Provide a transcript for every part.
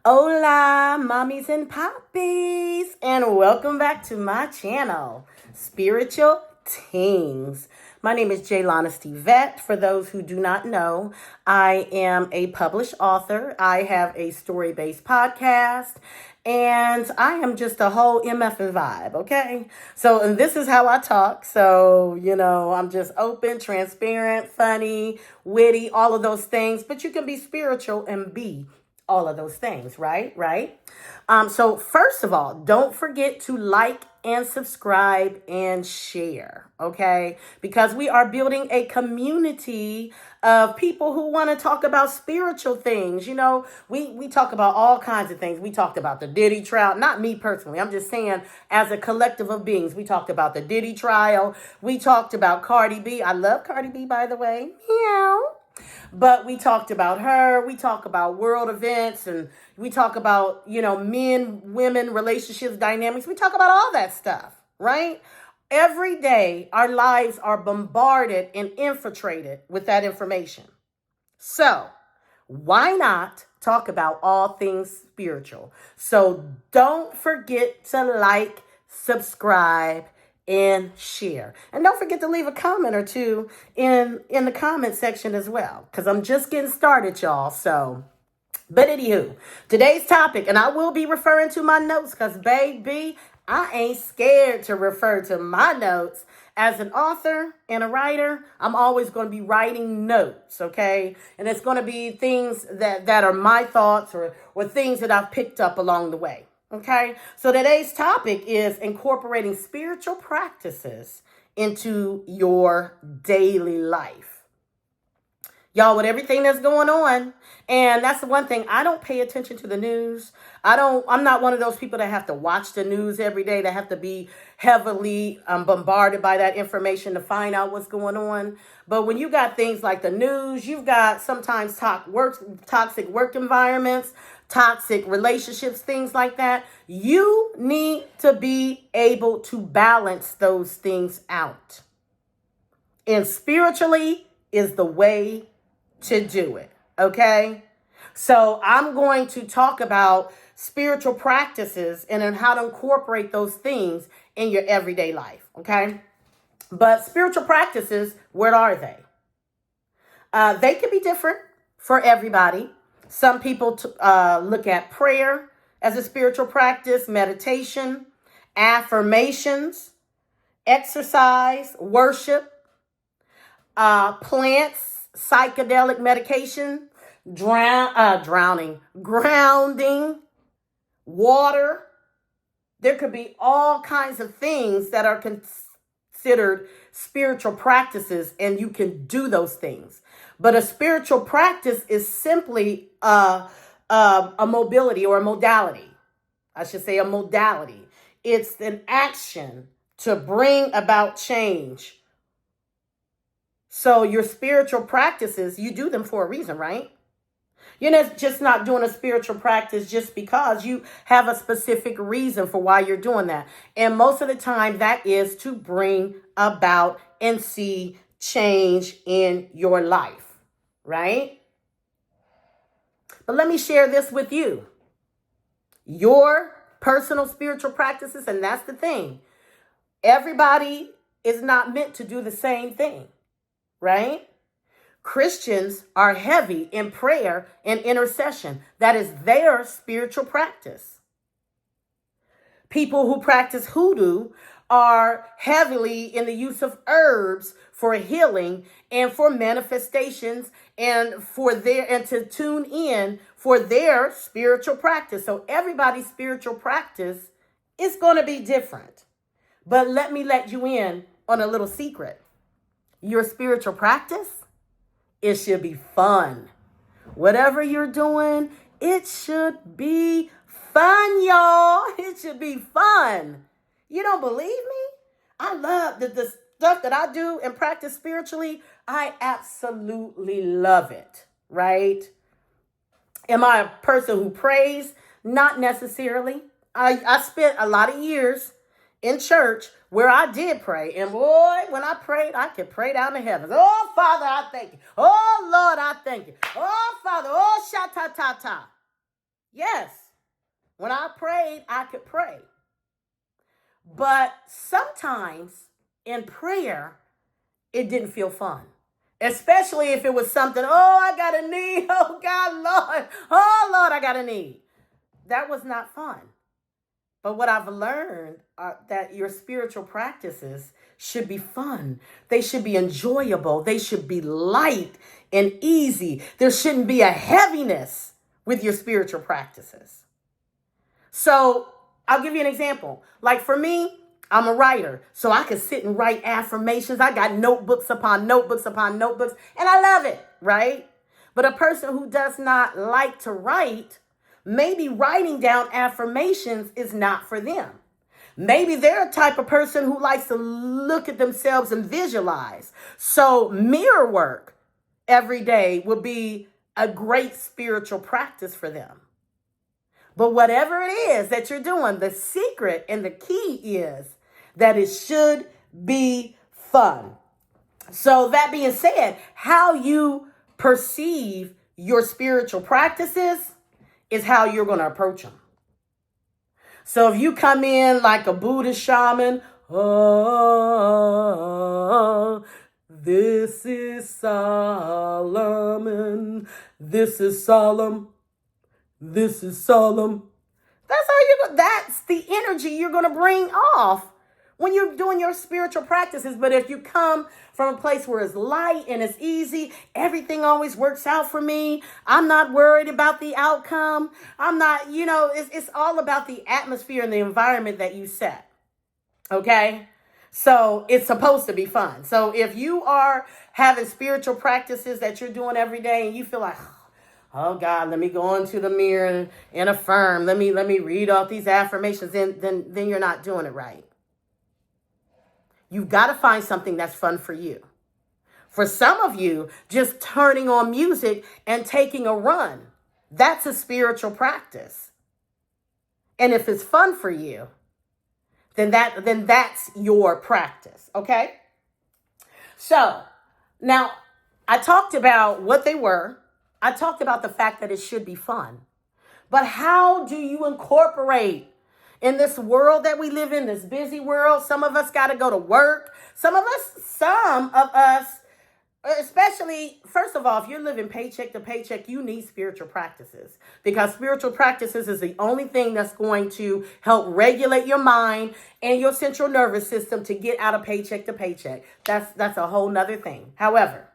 Hola, mommies and poppies, and welcome back to my channel, Spiritual Tings. My name is Jaylana Stevette. For those who do not know, I am a published author. I have a story-based podcast, and I am just a whole MF and vibe, okay? And this is how I talk. I'm just open, transparent, funny, witty, all of those things, but you can be spiritual and be all of those things, right? So first of all, don't forget to like and subscribe and share, okay? Because we are building a community of people who want to talk about spiritual things. We talk about all kinds of things. We talked about the Diddy trial, not me personally. I'm just saying as a collective of beings. We talked about the Diddy trial. We talked about Cardi B. I love Cardi B, by the way. Meow. But we talked about her. We talk about world events, and we talk about, men, women, relationships, dynamics. We talk about all that stuff, right? Every day, our lives are bombarded and infiltrated with that information. So why not talk about all things spiritual? So don't forget to like, subscribe, and share. And don't forget to leave a comment or two in the comment section as well, because I'm just getting started, y'all. But anywho, today's topic, and I will be referring to my notes because, baby, I ain't scared to refer to my notes. As an author and a writer, I'm always going to be writing notes, okay? And it's going to be things that are my thoughts or things that I've picked up along the way. Okay, so today's topic is incorporating spiritual practices into your daily life. Y'all, with everything that's going on, and that's the one thing, I don't pay attention to the news. I'm not one of those people that have to watch the news every day, that have to be heavily bombarded by that information to find out what's going on. But when you got things like the news, you've got sometimes toxic work environments, toxic relationships, things like that. You need to be able to balance those things out. And spiritually is the way to do it, okay? So I'm going to talk about spiritual practices and then how to incorporate those things in your everyday life, okay? But spiritual practices, what are they? They can be different for everybody. Some people look at prayer as a spiritual practice, meditation, affirmations, exercise, worship, plants, psychedelic medication, grounding, water. There could be all kinds of things that are considered spiritual practices, and you can do those things. But a spiritual practice is simply a mobility or a modality. I should say a modality. It's an action to bring about change. So your spiritual practices, you do them for a reason, right? You're just not doing a spiritual practice just because. You have a specific reason for why you're doing that. And most of the time that is to bring about and see change in your life, right? But let me share this with you. Your personal spiritual practices, and that's the thing. Everybody is not meant to do the same thing, right? Christians are heavy in prayer and intercession. That is their spiritual practice. People who practice hoodoo are heavily in the use of herbs for healing and for manifestations and to tune in for their spiritual practice. So everybody's spiritual practice is going to be different. But let me let you in on a little secret. Your spiritual practice, it should be fun. Whatever you're doing, it should be fun, y'all. It should be fun. You don't believe me? I love the stuff that I do and practice spiritually. I absolutely love it, right? Am I a person who prays? Not necessarily. I spent a lot of years in church where I did pray. And boy, when I prayed, I could pray down to heaven. Oh, Father, I thank you. Oh, Lord, I thank you. Oh, Father, oh, sha-ta-ta-ta. Yes, when I prayed, I could pray. But sometimes in prayer, it didn't feel fun. Especially if it was something, oh, I got a need. Oh, God, Lord. Oh, Lord, I got a need. That was not fun. But what I've learned that your spiritual practices should be fun. They should be enjoyable. They should be light and easy. There shouldn't be a heaviness with your spiritual practices. So I'll give you an example. Like for me, I'm a writer, so I can sit and write affirmations. I got notebooks upon notebooks upon notebooks, and I love it, right? But a person who does not like to write, maybe writing down affirmations is not for them. Maybe they're a type of person who likes to look at themselves and visualize. So mirror work every day would be a great spiritual practice for them. But whatever it is that you're doing, the secret and the key is that it should be fun. So that being said, how you perceive your spiritual practices is how you're going to approach them. So if you come in like a Buddhist shaman, oh, this is Solomon, this is solemn, this is solemn. That's the energy you're going to bring off when you're doing your spiritual practices. But if you come from a place where it's light and it's easy, everything always works out for me. I'm not worried about the outcome. I'm not, it's all about the atmosphere and the environment that you set. Okay? So it's supposed to be fun. So if you are having spiritual practices that you're doing every day and you feel like, oh God, let me go into the mirror and affirm. Let me read off these affirmations. Then you're not doing it right. You've got to find something that's fun for you. For some of you, just turning on music and taking a run, that's a spiritual practice. And if it's fun for you, then that's your practice. Okay? So now I talked about what they were. I talked about the fact that it should be fun. But how do you incorporate in this world that we live in, this busy world? Some of us got to go to work. Some of us, especially, first of all, if you're living paycheck to paycheck, you need spiritual practices, because spiritual practices is the only thing that's going to help regulate your mind and your central nervous system to get out of paycheck to paycheck. That's a whole nother thing. However,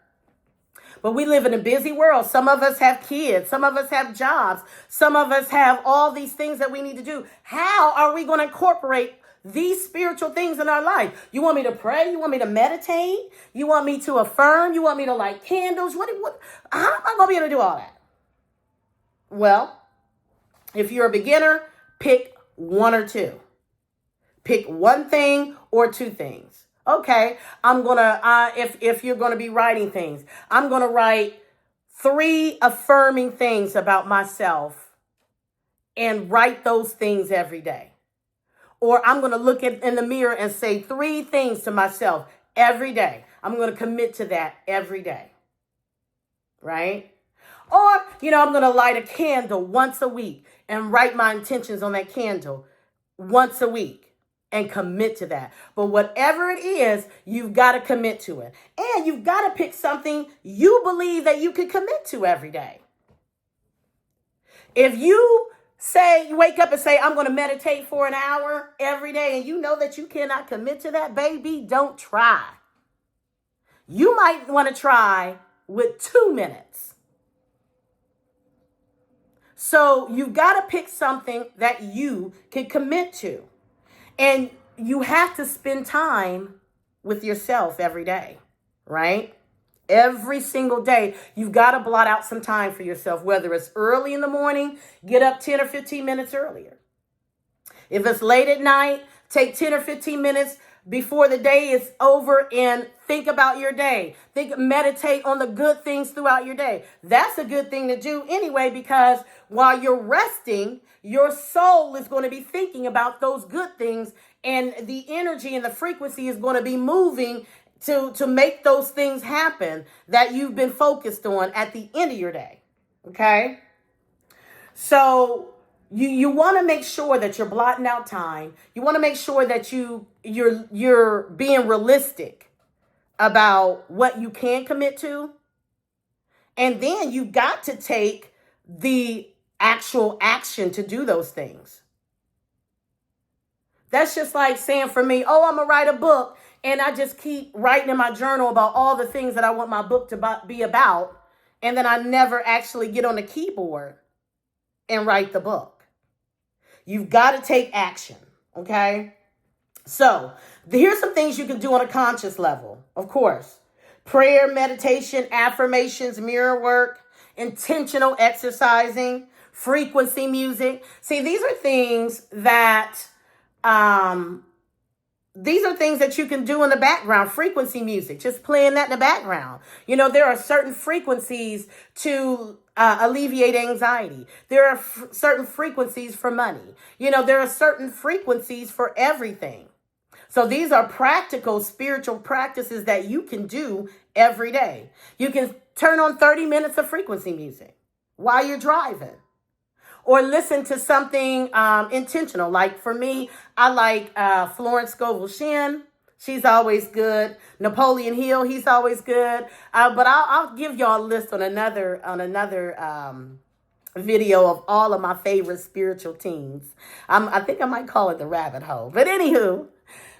but we live in a busy world. Some of us have kids. Some of us have jobs. Some of us have all these things that we need to do. How are we going to incorporate these spiritual things in our life? You want me to pray? You want me to meditate? You want me to affirm? You want me to light candles? How am I going to be able to do all that? Well, if you're a beginner, pick one or two. Pick one thing or two things. Okay, I'm going to, if you're going to be writing things, I'm going to write 3 affirming things about myself and write those things every day. Or I'm going to look in the mirror and say 3 things to myself every day. I'm going to commit to that every day. Right? Or, I'm going to light a candle once a week and write my intentions on that candle once a week. And commit to that. But whatever it is, you've got to commit to it. And you've got to pick something you believe that you can commit to every day. If you wake up and say, I'm going to meditate for an hour every day, and you know that you cannot commit to that, baby, don't try. You might want to try with 2 minutes. So you've got to pick something that you can commit to. And you have to spend time with yourself every day, right? Every single day, you've got to blot out some time for yourself, whether it's early in the morning, get up 10 or 15 minutes earlier. If it's late at night, take 10 or 15 minutes before the day is over and think about your day. Meditate on the good things throughout your day. That's a good thing to do anyway, because while you're resting, your soul is going to be thinking about those good things, and the energy and the frequency is going to be moving to make those things happen that you've been focused on at the end of your day. Okay? So you want to make sure that you're blotting out time. You want to make sure that you're being realistic about what you can commit to. And then you got to take the actual action to do those things. That's just like saying for me, oh, I'm going to write a book. And I just keep writing in my journal about all the things that I want my book to be about. And then I never actually get on the keyboard and write the book. You've got to take action. Okay. So here's some things you can do on a conscious level. Of course, prayer, meditation, affirmations, mirror work, intentional exercising, frequency music. See, these are things that you can do in the background. Frequency music, just playing that in the background. You know, there are certain frequencies to alleviate anxiety. There are certain frequencies for money. You know, there are certain frequencies for everything. So these are practical spiritual practices that you can do every day. You can turn on 30 minutes of frequency music while you're driving, or listen to something intentional. Like for me, I like Florence Scovel Shinn. She's always good. Napoleon Hill, he's always good. But I'll give y'all a list on another video of all of my favorite spiritual teens. I think I might call it the rabbit hole. But anywho,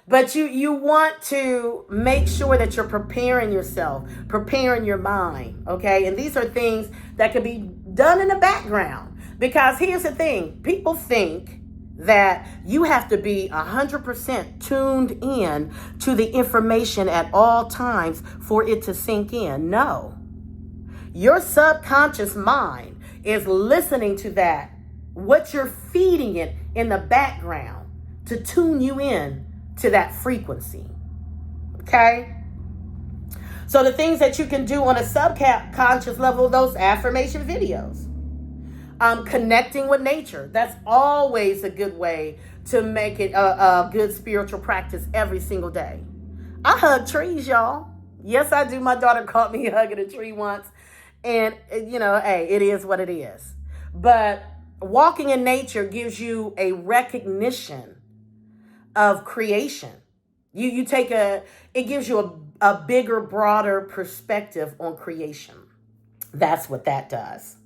but you want to make sure that you're preparing yourself, preparing your mind, okay? And these are things that can be done in the background. Because here's the thing, people think that you have to be 100% tuned in to the information at all times for it to sink in. No. Your subconscious mind is listening to that, what you're feeding it in the background to tune you in to that frequency. Okay? So the things that you can do on a subconscious level, those affirmation videos. Connecting with nature. That's always a good way to make it a good spiritual practice every single day. I hug trees, y'all. Yes, I do. My daughter caught me hugging a tree once. And, you know, hey, it is what it is. But walking in nature gives you a recognition of creation. It gives you a bigger, broader perspective on creation. That's what that does.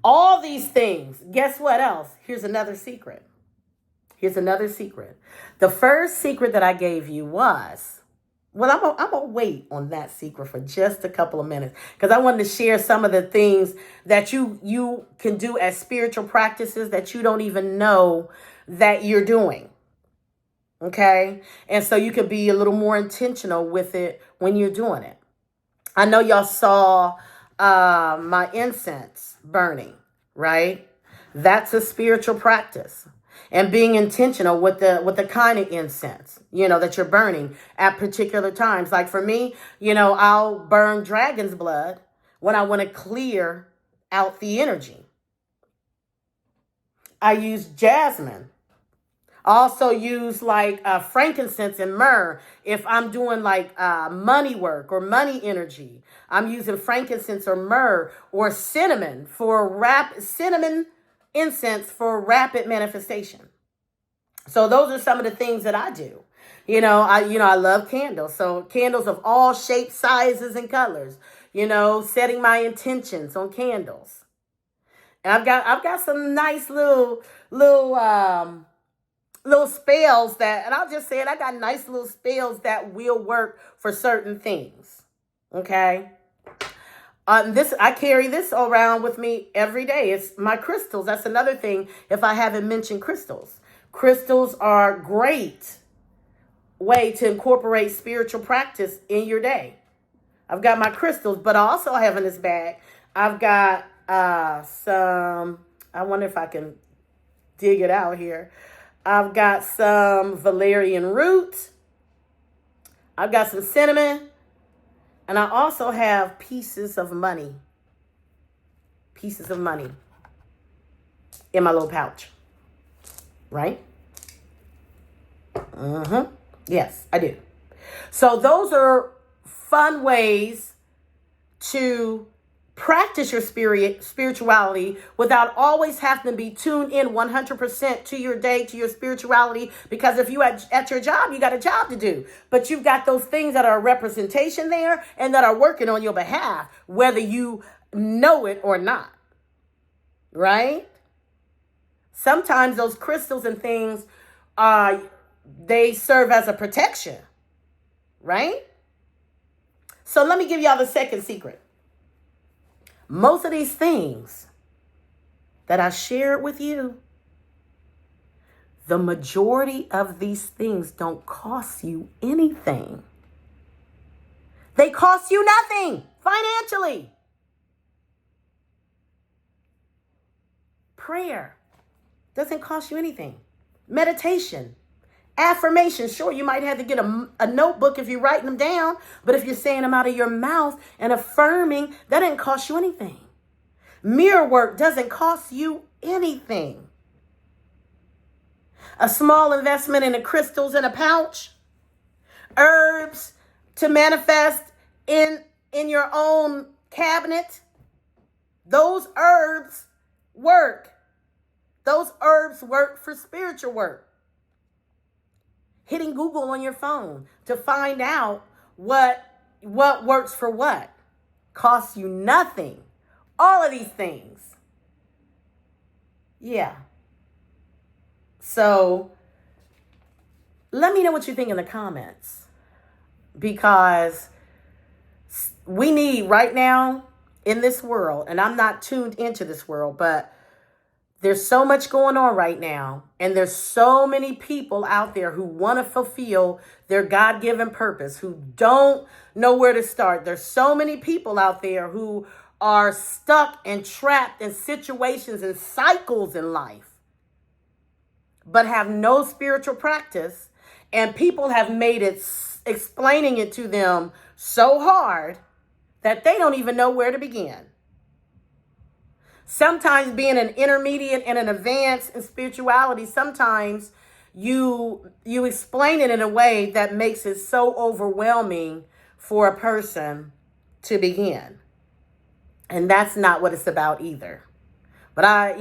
All these things, guess what else? Here's another secret. The first secret that I gave you was, well, I'm going to wait on that secret for just a couple of minutes because I wanted to share some of the things that you can do as spiritual practices that you don't even know that you're doing. Okay? And so you can be a little more intentional with it when you're doing it. I know y'all saw my incense burning, right? That's a spiritual practice. And being intentional with the kind of incense, you know, that you're burning at particular times. Like for me, you know, I'll burn dragon's blood when I want to clear out the energy. I use jasmine. I also use like frankincense and myrrh if I'm doing like money work or money energy. I'm using frankincense or myrrh or cinnamon cinnamon incense for rapid manifestation. So those are some of the things that I do. I love candles. So candles of all shapes, sizes, and colors. You know, setting my intentions on candles. And I've got some nice little spells that, and I'll just say it, I got nice little spells that will work for certain things. Okay. I carry this around with me every day. It's my crystals. That's another thing. If I haven't mentioned crystals, crystals are a great way to incorporate spiritual practice in your day. I've got my crystals, but I also have in this bag, I've got some, I wonder if I can dig it out here. I've got some valerian root. I've got some cinnamon. And I also have pieces of money in my little pouch. Right? Yes, I do. So those are fun ways to Practice your spirituality without always having to be tuned in 100% to your day, to your spirituality. Because if you at your job, you got a job to do. But you've got those things that are a representation there and that are working on your behalf, whether you know it or not. Right? Sometimes those crystals and things, they serve as a protection. Right? So let me give y'all the second secret. Most of these things that I shared with you, the majority of these things don't cost you anything. They cost you nothing financially. Prayer doesn't cost you anything. Meditation, affirmation. Sure, you might have to get a notebook if you're writing them down, but if you're saying them out of your mouth and affirming, that didn't cost you anything. Mirror work doesn't cost you anything. A small investment in the crystals in a pouch, herbs to manifest in your own cabinet. Those herbs work. Those herbs work for spiritual work. Hitting Google on your phone to find out what works for what costs you nothing. All of these things. Yeah. So let me know what you think in the comments, because we need right now in this world, and I'm not tuned into this world, but there's so much going on right now, and there's so many people out there who want to fulfill their God-given purpose, who don't know where to start. There's so many people out there who are stuck and trapped in situations and cycles in life, but have no spiritual practice, and people have made it explaining it to them so hard that they don't even know where to begin. Sometimes being an intermediate and an advanced in spirituality, sometimes you explain it in a way that makes it so overwhelming for a person to begin. And that's not what it's about either. But I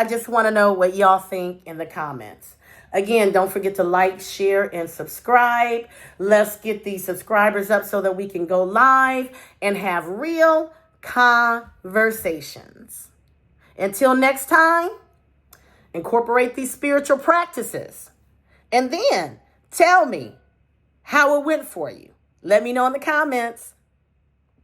just want to know what y'all think in the comments. Again, don't forget to like, share, and subscribe. Let's get these subscribers up so that we can go live and have real conversations. Until next time, incorporate these spiritual practices. And then tell me how it went for you. Let me know in the comments.